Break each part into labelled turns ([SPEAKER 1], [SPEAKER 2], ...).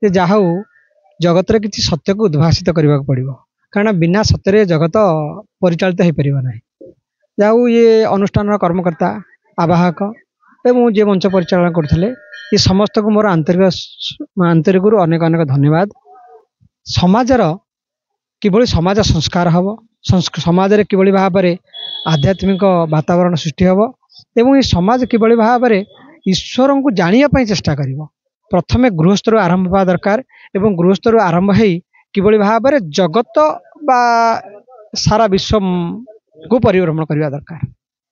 [SPEAKER 1] ଯେ ଯାହା ହଉ ଜଗତରେ କିଛି ସତ୍ୟକୁ ଉଦ୍ଭାସିତ କରିବାକୁ ପଡ଼ିବ, କାରଣ ବିନା ସତ୍ୟରେ ଜଗତ ପରିଚାଳିତ ହେଇପାରିବ ନାହିଁ। ଯାହା ହଉ ଇଏ ଅନୁଷ୍ଠାନର କର୍ମକର୍ତ୍ତା, ଆବାହକ ଏବଂ ଯିଏ ମଞ୍ଚ ପରିଚାଳନା କରୁଥିଲେ, ଏ ସମସ୍ତଙ୍କୁ ମୋର ଆନ୍ତରିକରୁ ଅନେକ ଅନେକ ଧନ୍ୟବାଦ। ସମାଜର କିଭଳି ସମାଜ ସଂସ୍କାର ହେବ, ସମାଜରେ କିଭଳି ଭାବରେ ଆଧ୍ୟାତ୍ମିକ ବାତାବରଣ ସୃଷ୍ଟି ହେବ ଏବଂ ଏ ସମାଜ କିଭଳି ଭାବରେ ଈଶ୍ୱରଙ୍କୁ ଜାଣିବା ପାଇଁ ଚେଷ୍ଟା କରିବ, ପ୍ରଥମେ ଗୃହସ୍ଥରୁ ଆରମ୍ଭ ହେବା ଦରକାର ଏବଂ ଗୃହସ୍ଥରୁ ଆରମ୍ଭ ହେଇ କିଭଳି ଭାବରେ ଜଗତ ବା ସାରା ବିଶ୍ୱକୁ ପରିଭ୍ରମଣ କରିବା ଦରକାର।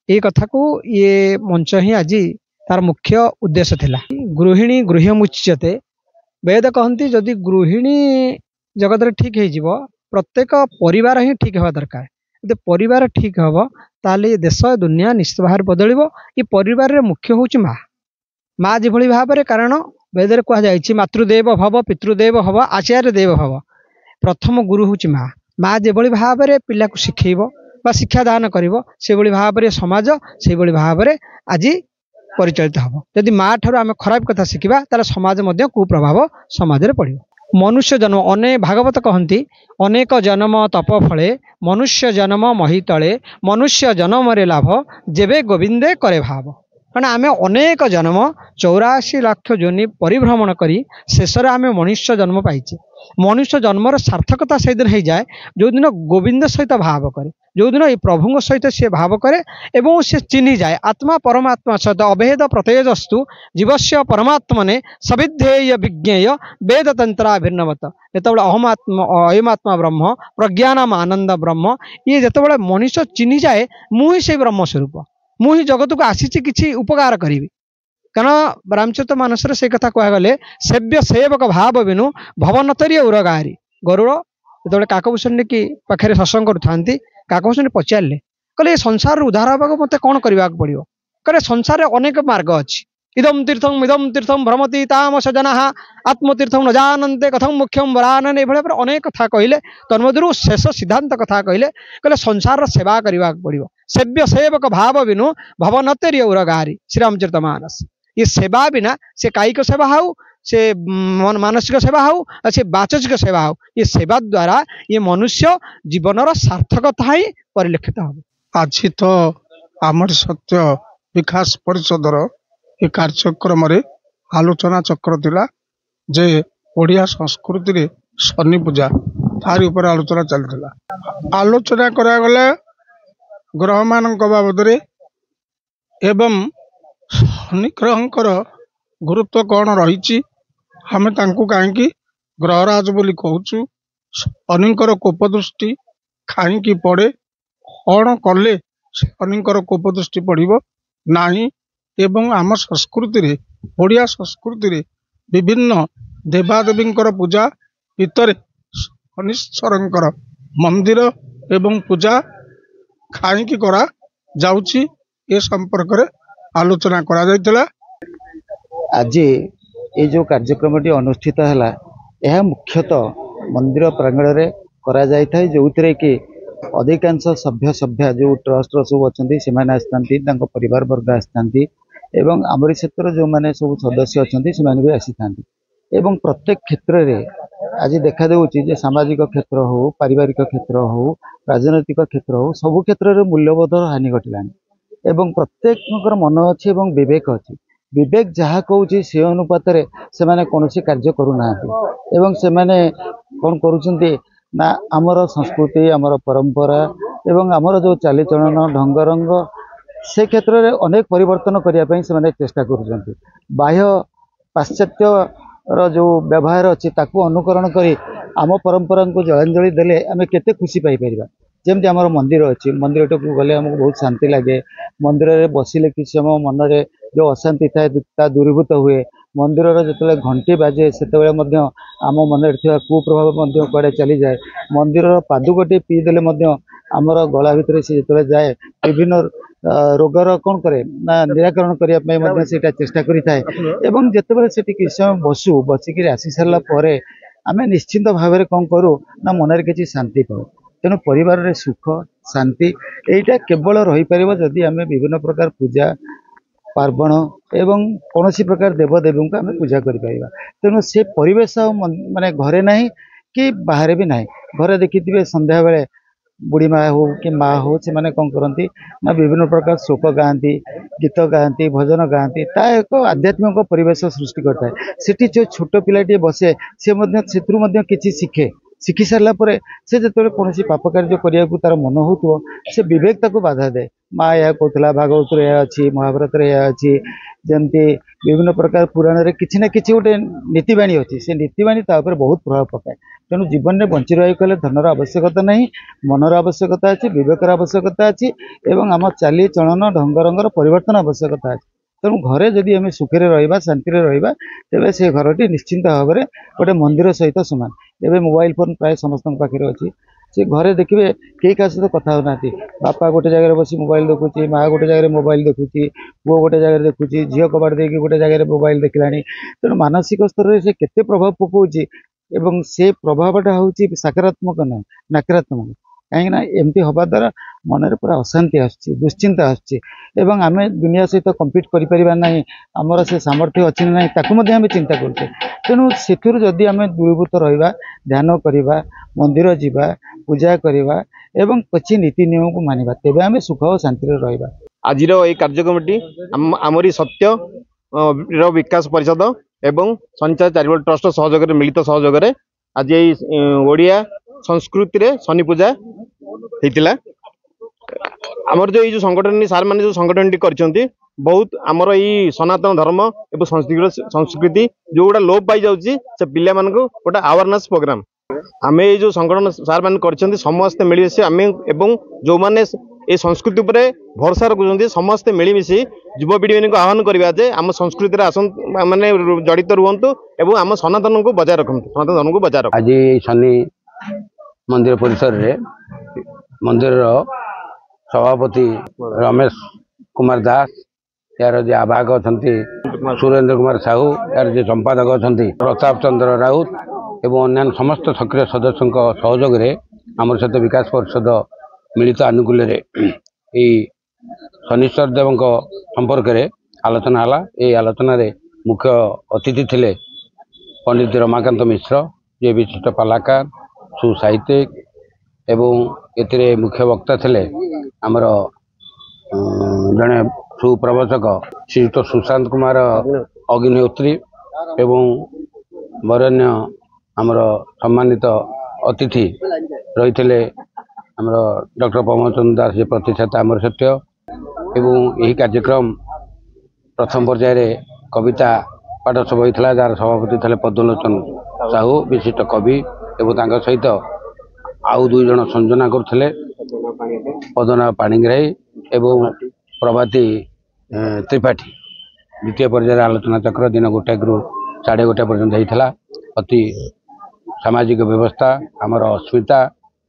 [SPEAKER 1] এই କଥାକୁ ଇଏ ମଞ୍ଚ ହିଁ ଆଜି ତାର ମୁଖ୍ୟ ଉଦ୍ଦେଶ୍ୟ ଥିଲା। ଗୃହିଣୀ ଗୃହ୍ୟମୁଚ୍ୟତେ, ବେଦ କହନ୍ତି ଯଦି ଗୃହିଣୀ ଜଗତରେ ଠିକ ହେଇଯିବ ପ୍ରତ୍ୟେକ ପରିବାର ହିଁ ଠିକ ହେବା ଦରକାର। ଯଦି ପରିବାର ଠିକ ହବ ତାହେଲେ ଏ ଦେଶ ଦୁନିଆ ନିଶ୍ଚିତ ଭାବରେ ବଦଳିବ। ଏ ପରିବାରରେ ମୁଖ୍ୟ ହେଉଛି ମା। ମା ଯେଭଳି ଭାବରେ, କାରଣ ବେଦରେ କୁହାଯାଇଛି ମାତୃଦେବ ଭବ ପିତୃଦେବ ଭବ ଆଚାର୍ଯ୍ୟ ଦେବ ଭବ। ପ୍ରଥମ ଗୁରୁ ହେଉଛି ମା। ମା ଯେଭଳି ଭାବରେ ପିଲାକୁ ଶିଖେଇବ ବା ଶିକ୍ଷାଦାନ କରିବ, ସେଭଳି ଭାବରେ ସମାଜ ସେଇଭଳି ଭାବରେ ଆଜି ପରିଚାଳିତ ହେବ। ଯଦି ମା ଠାରୁ ଆମେ ଖରାପ କଥା ଶିଖିବା ତାହେଲେ ସମାଜ ମଧ୍ୟ କୁପ୍ରଭାବ ସମାଜରେ ପଡ଼ିବ। ମନୁଷ୍ୟ ଜନ୍ମ ଭାଗବତ କହନ୍ତି ଅନେକ ଜନ୍ମ ତପ ଫଳେ ମନୁଷ୍ୟ ଜନ୍ମ ମହି ତଳେ ମନୁଷ୍ୟ ଜନ୍ମରେ ଲାଭ ଯେବେ ଗୋବିନ୍ଦେ କରେ ଭାବ। କାରଣ ଆମେ ଅନେକ ଜନ୍ମ 84 ଲକ୍ଷ ଯୋନି ପରିଭ୍ରମଣ କରି ଶେଷରେ ଆମେ ମନୁଷ୍ୟ ଜନ୍ମ ପାଇଛେ। ମନୁଷ୍ୟ ଜନ୍ମର ସାର୍ଥକତା ସେଦିନ ହେଇଯାଏ ଯେଉଁଦିନ ଗୋବିନ୍ଦ ସହିତ ଭାବ କରେ, ଯେଉଁଦିନ এই ପ୍ରଭୁଙ୍କ ସହିତ ସେ ଭାବ କରେ ଏବଂ ସେ ଚିହ୍ନିଯାଏ ଆତ୍ମା ପରମାତ୍ମା ସହିତ ଅଭେଦ ପ୍ରତ୍ୟୟସ୍ତୁ ଜୀବସ୍ୟ ପରମାତ୍ମନେ ସବିଧେୟ ବିଜ୍ଞେୟ ବେଦତନ୍ତ୍ରାଭିର୍ନବତ। ଯେତେବେଳେ ଅୟମାତ୍ମା ବ୍ରହ୍ମ ପ୍ରଜ୍ଞାନମ ଆନନ୍ଦ ବ୍ରହ୍ମ, ଇଏ ଯେତେବେଳେ ମଣିଷ ଚିହ୍ନିଯାଏ ମୁଁ ହିଁ ସେଇ ବ୍ରହ୍ମ ସ୍ୱରୂପ, ମୁଁ ହିଁ ଜଗତକୁ ଆସିଛି କିଛି ଉପକାର କରିବି। କାରଣ ରାମଚରିତ ମାନସରେ ସେ କଥା କୁହାଗଲେ ସେବ୍ୟ ସେବକ ଭାବ ବିନୁ ଭବନତରୀୟ ଉରଗାରି। ଗରୁଡ଼ ଯେତେବେଳେ କାକଭୂଷଣ କି ପାଖରେ ସତ୍ସଙ୍ଗ କରୁଥାନ୍ତି, କାକଭୂଷଣ ପଚାରିଲେ, କହିଲେ ଏ ସଂସାରରୁ ଉଦ୍ଧାର ହେବାକୁ ମୋତେ କ'ଣ କରିବାକୁ ପଡ଼ିବ? କହିଲେ ସଂସାରରେ ଅନେକ ମାର୍ଗ ଅଛି। ଇଦମ୍ ତୀର୍ଥମ୍ ଭ୍ରମତି ତାମସ ଜନାଃ ଆତ୍ମତୀର୍ଥମ୍ ନ ଜାନନ୍ତେ କଥଂ ମୁଖ୍ୟମ୍ ବରାନନେ। ଏଭଳିଆ ପରେ ଅନେକ କଥା କହିଲେ, ତନ୍ମଧ୍ୟରୁ ଶେଷ ସିଦ୍ଧାନ୍ତ କଥା କହିଲେ ସଂସାରର ସେବା କରିବାକୁ ପଡ଼ିବ। ସେବ୍ୟ ସେବକ ଭାବ ବିନୁ ଭବନତରୀୟ ଉରଗାରି। ଶ୍ରୀରାମଚରିତ ମାନସ। ये सेवा बिना से कायिक सेवा हो, से मानसिक सेवा हो, से वाचस्क सेवा हो, ये सेवा द्वारा ये मनुष्य जीवनर सार्थकता ही परिलक्षित हो।
[SPEAKER 2] आज तो आमर सत्य विकास परिषदर ये कार्यक्रम आलोचना चक्र थिला जे ओडिया संस्कृति रे शनि पूजा तारी ऊपर आलोचना चलता। आलोचना करा गला ग्रह मानक बाबद एवं शनि ग्रहंकर गुरुत्व कौन रही, आम कहीं ग्रहराज बोली कहूँ, शनिकर कोपदृष्टि कहीं पड़े, कौन कले शनिकर कोपदृष्टि पड़ो ना। एवं आम संस्कृति ओडिया संस्कृति विभिन्न देवादेवी पूजा भितर शनीश्वर मंदिर एवं पूजा कहीं करा जाउची ए संपर्क रे आलोचना करा जायतिला।
[SPEAKER 3] आज ये जो कार्यक्रम अनुष्ठित है यह मुख्यतः मंदिर प्रांगण में करा जाय था, जो थे कि अधिकांश सभ्य जो ट्रस्ट सब अच्छा से परिवार वर्ग आसती एवं आमरी क्षेत्र जो मैंने सब सदस्य अच्छा से भी आसी था। एवं प्रत्येक क्षेत्र में आज देखा देउछि सामाजिक क्षेत्र हो, पारिवारिक क्षेत्र हो, राजनैतिक क्षेत्र हो, सब क्षेत्र में मूल्यबोध हानि घटलानी एवं प्रत्येक मन अच्छी एवं विवेक अच्छी। विवेक जहाँ कहूँ से अनुपात से माने कौन कार्य करूना एवं से माने कौन करुँच ना आमर संस्कृति आमर परंपरा एवं आमर जो चालीचलन ढंग रंग से क्षेत्र में अनेक परिवर्तन करने से चेष्टा करुँच। बाह्य पाश्चात्य जो व्यवहार अच्छी ताकू अनुकरण करी आम परंपरा को जलांजलि देले आमे केते खुशी पाई परिबा। जेमती आमर मंदिर अच्छी, मंदिर को गले आमको बहुत शांति लगे। मंदिर में बसिले कि समय मन में जो अशांति थाए दूरीभूत हुए। मंदिर जो घंटी बाजे से आम मन कुप्रभाव कड़े चली जाए। मंदिर पादुकटी पीदेले आमर गला भितर से जो जाए विभिन्न रोगर कौन करे ना निराकरण करने चेष्टा करें। एवं जितेबाला से किसी समय बसु बसिक आसी सारा पर आम निश्चिंत भाव कौन करूँ ना मन किसी शांति पाऊ। तेणु परिवार रे सुख शांति एटा केवल रही पारिबो जदि आम विभिन्न प्रकार पूजा पार्वण एवं कौन प्रकार देवदेवी को आम पूजा कर तेणु से परिवेश माने घरे ना कि बाहर भी ना घरे देखिए संध्या बेले बुढ़ी माँ हो कि माँ हो से मैंने कौन करती ना विभिन्न प्रकार शोक गाँती गीत गाँती भजन गाँती ता एक आध्यात्मिक परिवेश सृष्टि करता है सेठी जो छोट पिलाटी बसे से किसी शिखे शिखी सारा से जो कौन पाप कार्य करने को तार मन हो से विवेक ताको बाधा दे माँ यह कहला भागवत यह अच्छी महाभारत यह अच्छी जमती विभिन्न प्रकार पुराण में किसी ना कि गोटे नीतिवाणी अच्छी से नीतिवाणी बहुत प्रभाव पकाए तेणु जीवन में बंची रही धनर आवश्यकता नहीं मनर आवश्यकता अच्छी विवेकर आवश्यकता अच्छी एवं आम चाली चलन ढंग रंगर परिवर्तन आवश्यकता अच्छी तेणु घरे जदि आम सुखे रहा शांति रहा तेज से घरटी निश्चिंत भाव में गोटे मंदिर सहित सामान एवं मोबाइल फोन प्राय समस्त पाखे अच्छी से घरे देखिए कई क्या सहित कथा होना बापा गोटे जगह बस मोबाइल देखुची माँ गोटे जगह मोबाइल देखुची पुओ गोटे जगह देखुची झील कबाट देखिए गोटे जगह मोबाइल देखला तेणु मानसिक स्तर से केते प्रभाव पकाउची एवं से प्रभावटा हूँ सकारात्मक न नकारात्मक कहीं एमती हवा द्वारा मन में पूरा अशांति दुश्चिंता आसुच्ची आम दुनिया सहित कम्पिट करना आमर से सामर्थ्य अच्छी ना आम चिंता करुचे तेणु से जदि आम दूरीभूत रहा ध्यान करवा मंदिर जावा पूजा करवा एवं किसी नीति नियम को मानिबा तेबे आम सुख और शांति रहा।
[SPEAKER 4] आज कार्यक्रमटी आमरी सत्य विकास परिषद एवं संचार चैरिटेबल ट्रस्ट सहयोग मिलित सहयोग आज ओडिया संस्कृति रे शनि पूजा होता आमर जो संगठन सार मैंने जो संगठन कर बहुत आमर ये सनातन धर्म एवं संस्कृति जो गोटा लोप पाई जाऊँगी से पिला गोटे अवेयरनेस प्रोग्राम आम ये जो संगठन सार मैंने कर समस्ते मिलमिशी आम एवं जो मैंने ये संस्कृति पर भरोसा रखुच्च समस्ते मिलमिशी युवपीढ़ी को आह्वान करवा जे आम संस्कृति माने जड़ित रुहतु एवं आम सनातन को बजाय रखु सनातन धर्म को बजाय रख
[SPEAKER 5] आज शनि मंदिर परिसर रे मंदिर सभापति रमेश कुमार दास यार जो आवाहक अच्छा सुरेंद्र कुमार साहू यार जो संपादक अच्छा प्रताप चंद्र राउत एवं अन्य समस्त सक्रिय सदस्यों सहयोग आम सहित विकास परिषद मिलित आनुकूल्य शनीश्वर देव संपर्क में आलोचना है। ये आलोचना रे मुख्य अतिथि थिले पंडित रमाकांत मिश्र जे विशिष्ट कलाकार सुसाहित्यिक एवं एतिरे मुख्य वक्ता थिले आमर जड़े सुप्रवचक श्रीयुक्त सुशांत कुमार अग्निहोत्री एवं वरेण्य आमर सम्मानित अतिथि रही आमर डॉक्टर प्रमोद चंद्र दास जी प्रतिष्ठाता आमर सत्य एवं यही कार्यक्रम प्रथम पर्याय कविता पाठ सब होता जार सभापति थे पद्मलोचन साहू विशिष्ट कवि एवं सहित आउ दुई जन संयोजना करते पद्मनाभ पाणिग्राही एवं प्रभाती त्रिपाठी द्वितीय पर्याय आलोचना चक्र दिन 1 ରୁ 1:30 पर्यंत होता अति सामाजिक व्यवस्था आमर अस्मिता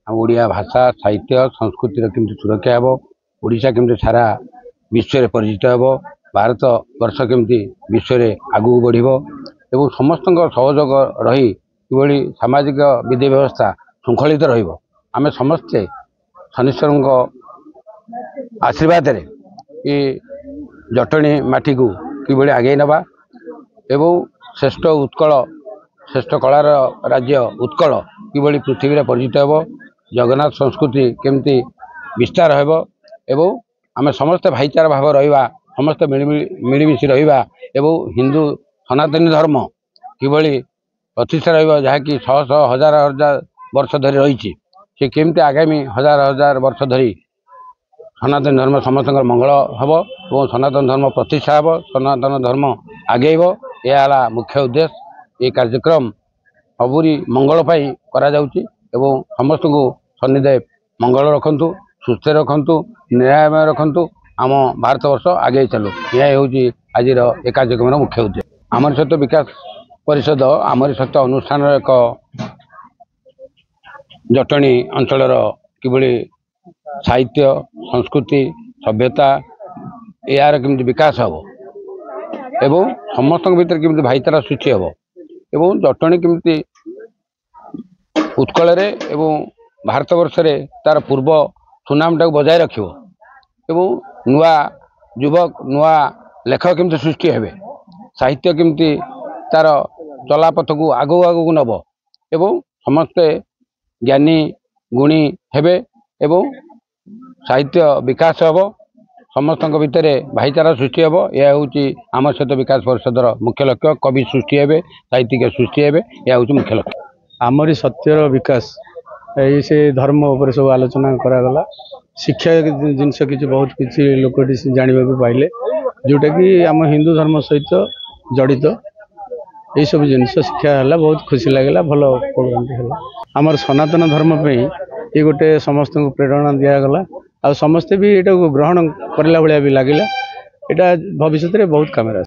[SPEAKER 5] ओडिया भाषा साहित्य संस्कृतिर केमती सुरक्षा हे ओडिशा केमती सारा विश्व में परिचित हे भारत वर्ष केमती विश्व में आगू बढ़िबो एवं समस्त सहयोग रही कि सामाजिक विधि व्यवस्था श्रृंखलित रहिबो आमे समस्ते शनीश्वर आशीर्वाद रे कि जटणी माटी को कि आगे नवा एवं श्रेष्ठ उत्कल श्रेष्ठ कलार राज्य उत्कल कि पृथ्वी में परिचित हे जगन्नाथ संस्कृति केमती विस्तार हेब एवं आम समस्त भाईचारा भाव रहिबा समस्त मिलमिशी रहिबा एवं हिंदू सनातनी धर्म किभली प्रतिष्ठा रहिबा जहाँकि शह शह हजार हजार वर्ष धरी रही से केमती आगामी हजार हजार वर्ष धरी सनातन धर्म समस्त मंगल हम और सनातन धर्म प्रतिष्ठा हे सनातन धर्म आगेब यह मुख्य उद्देश्य ये कार्यक्रम सबूरी मंगल पाई करा जाउची एवं समस्त को शनिदेव मंगल रखु सुस्थ रखु न्यायमय रखु आम भारत वर्ष आगे चलू यह हूँ आज कार्यक्रम मुख्य उद्देश्य आमर सहित विकास परिषद आमर सहित अनुष्ठान एक जटणी अंचल कि साहित्य संस्कृति सभ्यता यार केमती विकास हम एवं समस्त भीतर केमती भाईचारा सृष्टि हम एवं जटणी केमती उत्कल एवं भारत वर्ष रे तार पूर्व सुनाम टाक बजाय रखिबो एवं नुआ युवक नुआ लेखक केमती सृष्टि हेबे साहित्य केमती तार चलापथ को आगू आगू नब एवं समस्ते ज्ञानी गुणी हेबे एवं साहित्य विकास हब समस्त भितर भाईचारा सृष्टि हम यह हूँ आम सहित विकास परिषदर मुख्य लक्ष्य कवि सृष्टि हेबे साहित्यिक सृष्टि हेबे यह हूँ मुख्य लक्ष्य
[SPEAKER 6] आमरी सत्यर विकास यही से धर्म उपर सब आलोचना करागला शिक्षा जिनस किसी बहुत किसी लोक जानवा पाइले जोटा कि आम हिंदू धर्म सहित जड़ित यही सब जिनस शिक्षा है बहुत खुशी लगे भल प्रोग्राम है आमर सनातन धर्म ये गोटे समस्त को प्रेरणा दिगला आ समस्ते भी यहाँ ग्रहण करला भाया भी लगे यहाँ भविष्य में बहुत कम